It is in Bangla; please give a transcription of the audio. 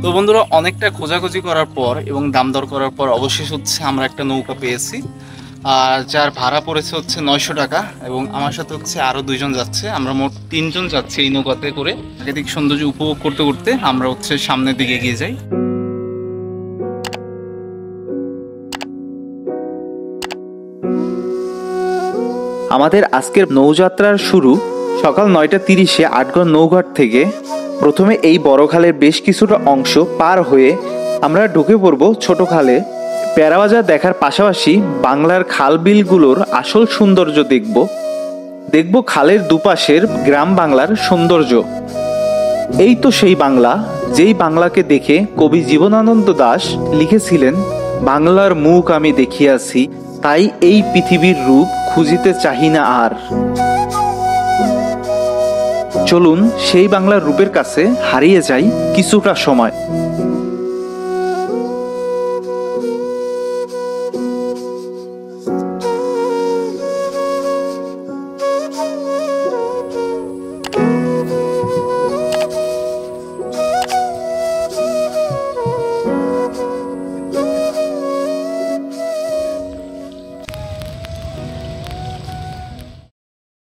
তো বন্ধুরা, অনেকটা খোঁজাখুঁজি করার পর এবং দাম দর করার পর অবশেষ হচ্ছে আমরা একটা নৌকা পেয়েছি, আর যার ভাড়া পড়েছে হচ্ছে 900 টাকা। এবং আমার সাথে হচ্ছে আরও 2জন যাচ্ছে, আমরা মোট 3জন যাচ্ছি এই নৌকাতে করে। প্রাকৃতিক সৌন্দর্য উপভোগ করতে করতে আমরা হচ্ছে সামনের দিকে এগিয়ে যাই। আমাদের আজকের নৌযাত্রার শুরু সকাল 9:30-এ আটগড় নৌঘাট থেকে। প্রথমে এই বড় খালের বেশ কিছুটা অংশ পার হয়ে আমরা ঢুকে পড়ব ছোট খালে। প্যারাবাজার দেখার পাশাপাশি বাংলার খাল বিলগুলোর আসল সৌন্দর্য দেখব খালের দুপাশের গ্রাম বাংলার সৌন্দর্য। এই তো সেই বাংলা, যেই বাংলাকে দেখে কবি জীবনানন্দ দাশ লিখেছিলেন, বাংলার মুখ আমি দেখিয়াছি, তাই এই পৃথিবীর রূপ খুঁজিতে চাহি না আর। চলুন সেই বাংলার রূপের কাছে হারিয়ে যাই কিছুটা সময়।